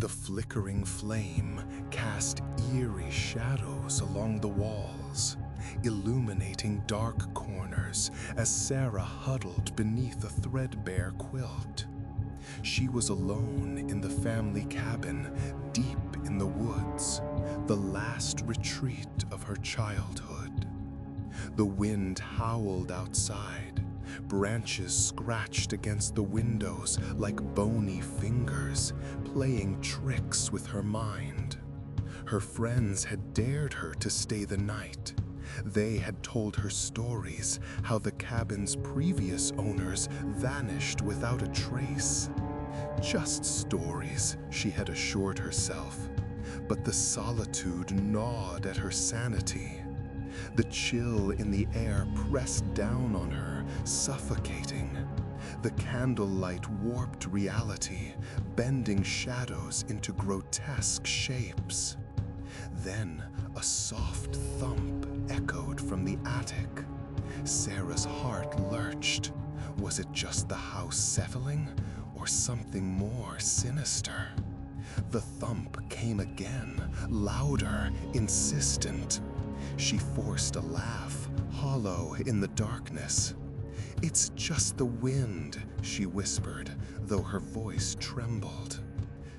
The flickering flame cast eerie shadows along the walls, illuminating dark corners as Sarah huddled beneath a threadbare quilt. She was alone in the family cabin, deep in the woods, the last retreat of her childhood. The wind howled outside. Branches scratched against the windows like bony fingers, playing tricks with her mind. Her friends had dared her to stay the night. They had told her stories, how the cabin's previous owners vanished without a trace. Just stories, she had assured herself. But the solitude gnawed at her sanity. The chill in the air pressed down on her, suffocating. The candlelight warped reality, bending shadows into grotesque shapes. Then a soft thump echoed from the attic. Sarah's heart lurched. Was it just the house settling, or something more sinister? The thump came again, louder, insistent. She forced a laugh, hollow in the darkness. "It's just the wind," she whispered, though her voice trembled.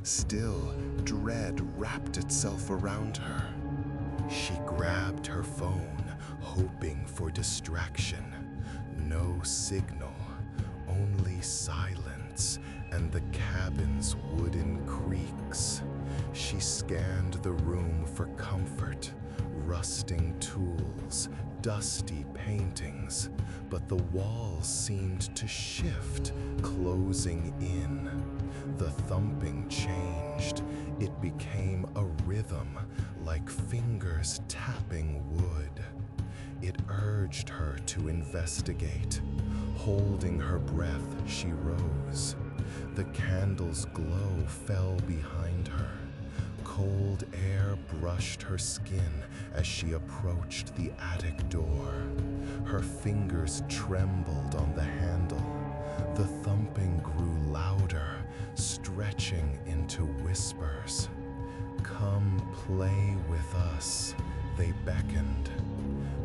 Still, dread wrapped itself around her. She grabbed her phone, hoping for distraction. No signal, only silence and the cabin's wooden creaks. She scanned the room for comfort. Rusting tools, dusty paintings, but the walls seemed to shift, closing in. The thumping changed. It became a rhythm, like fingers tapping wood. It urged her to investigate. Holding her breath, she rose. The candle's glow fell behind her. Cold air brushed her skin as she approached the attic door. Her fingers trembled on the handle. The thumping grew louder, stretching into whispers. "Come play with us," they beckoned.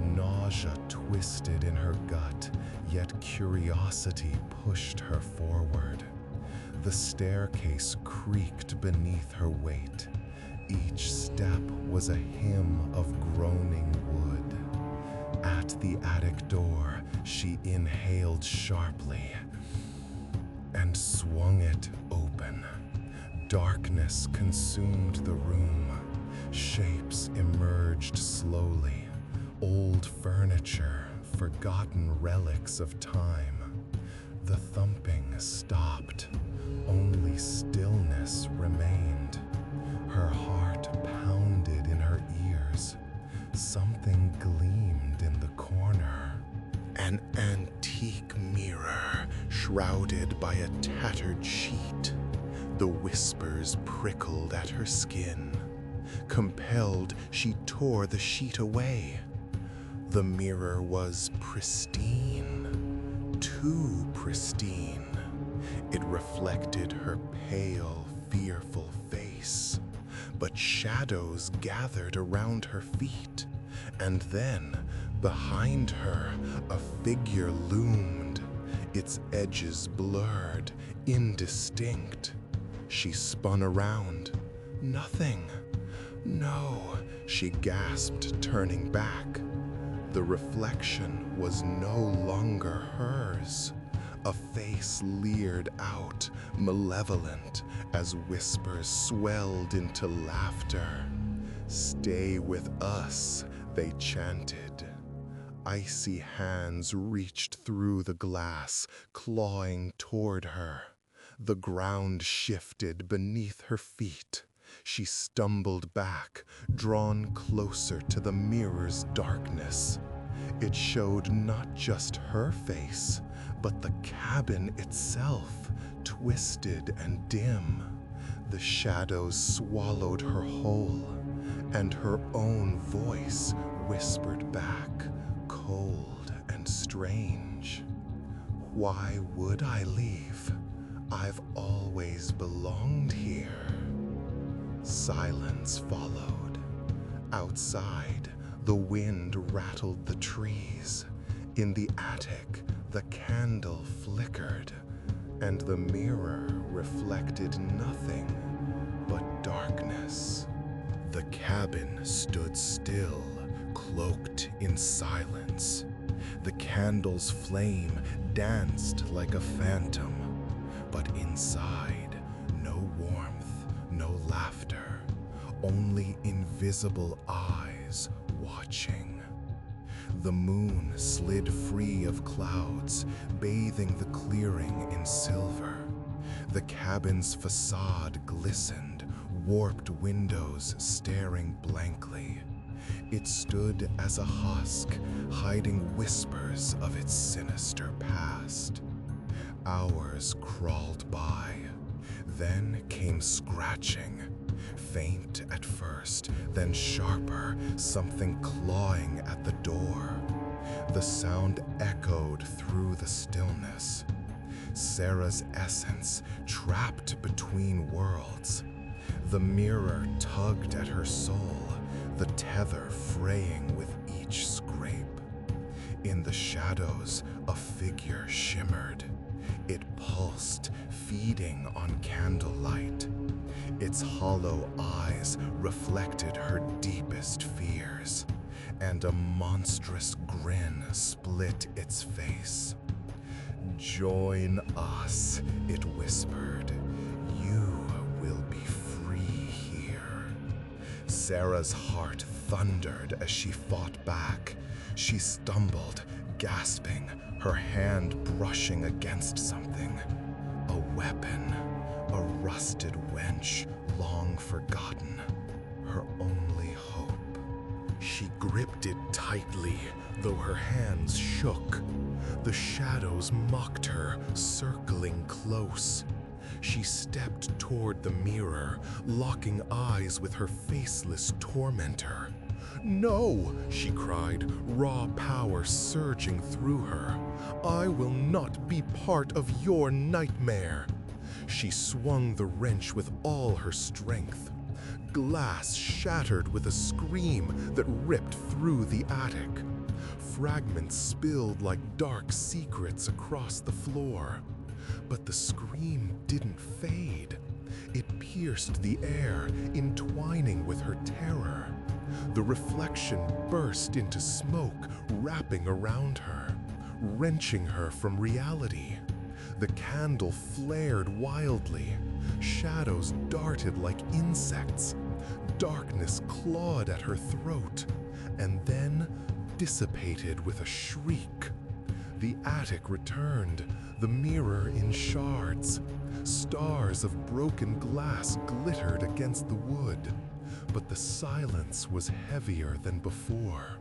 Nausea twisted in her gut, yet curiosity pushed her forward. The staircase creaked beneath her weight. Each step was a hymn of groaning wood. At the attic door, she inhaled sharply and swung it open. Darkness consumed the room. Shapes emerged slowly. Old furniture, forgotten relics of time. The thumping stopped. Only stillness remained. Her heart pounded in her ears. Something gleamed in the corner. An antique mirror, shrouded by a tattered sheet. The whispers prickled at her skin. Compelled, she tore the sheet away. The mirror was pristine, too pristine. It reflected her pale, fearful face. But shadows gathered around her feet, and then, behind her, a figure loomed, its edges blurred, indistinct. She spun around. Nothing. No, she gasped, turning back. The reflection was no longer hers. A face leered out, malevolent, as whispers swelled into laughter. "Stay with us," they chanted. Icy hands reached through the glass, clawing toward her. The ground shifted beneath her feet. She stumbled back, drawn closer to the mirror's darkness. It showed not just her face, but the cabin itself, twisted and dim. The shadows swallowed her whole, and her own voice whispered back, cold and strange. "Why would I leave? I've always belonged here." Silence followed. Outside, the wind rattled the trees. In the attic, the candle flickered, and the mirror reflected nothing but darkness. The cabin stood still, cloaked in silence. The candle's flame danced like a phantom, but inside, no warmth, no laughter, only invisible eyes watching. The moon slid free of clouds, bathing the clearing in silver. The cabin's facade glistened, warped windows staring blankly. It stood as a husk, hiding whispers of its sinister past. Hours crawled by. Then came scratching. Faint at first, then sharper, something clawing at the door. The sound echoed through the stillness. Sarah's essence trapped between worlds. The mirror tugged at her soul, the tether fraying with each scrape. In the shadows, a figure shimmered. It pulsed, feeding on candlelight. Its hollow eyes reflected her deepest fears, and a monstrous grin split its face. "Join us," it whispered. "You will be free here." Sarah's heart thundered as she fought back. She stumbled, gasping, her hand brushing against something. A weapon, a rusted wench long forgotten, her only hope. She gripped it tightly, though her hands shook. The shadows mocked her, circling close. She stepped toward the mirror, locking eyes with her faceless tormentor. "No!" she cried, raw power surging through her. "I will not be part of your nightmare." She swung the wrench with all her strength. Glass shattered with a scream that ripped through the attic. Fragments spilled like dark secrets across the floor. But the scream didn't fade. It pierced the air, entwining with her terror. The reflection burst into smoke, wrapping around her, wrenching her from reality. The candle flared wildly. Shadows darted like insects. Darkness clawed at her throat, and then dissipated with a shriek. The attic returned, the mirror in shards. Stars of broken glass glittered against the wood, but the silence was heavier than before.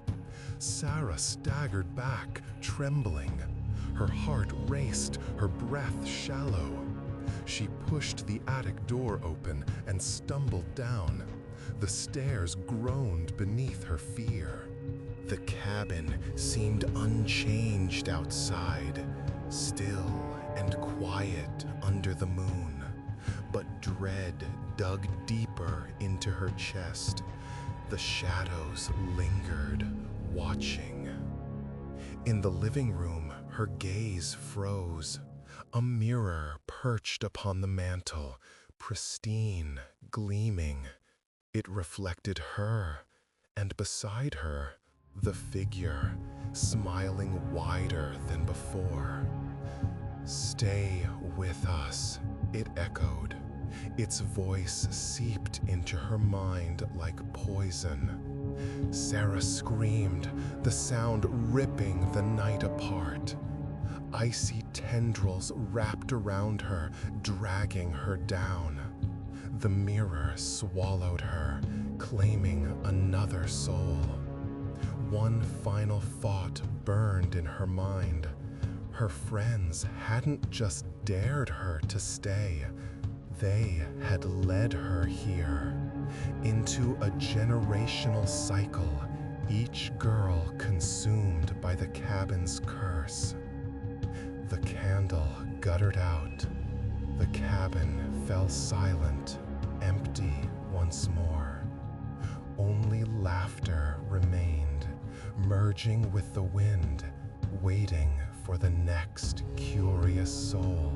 Sarah staggered back, trembling. Her heart raced, her breath shallow. She pushed the attic door open and stumbled down. The stairs groaned beneath her fear. The cabin seemed unchanged outside, still and quiet under the moon. But dread dug deeper into her chest. The shadows lingered, watching. In the living room, her gaze froze. A mirror perched upon the mantel, pristine, gleaming. It reflected her, and beside her, the figure, smiling wider than before. "Stay with us," it echoed. Its voice seeped into her mind like poison. Sarah screamed, the sound ripping the night apart. Icy tendrils wrapped around her, dragging her down. The mirror swallowed her, claiming another soul. One final thought burned in her mind. Her friends hadn't just dared her to stay. They had led her here, into a generational cycle, each girl consumed by the cabin's curse. The candle guttered out. The cabin fell silent, empty once laughter remained, merging with the wind, waiting for the next curious soul.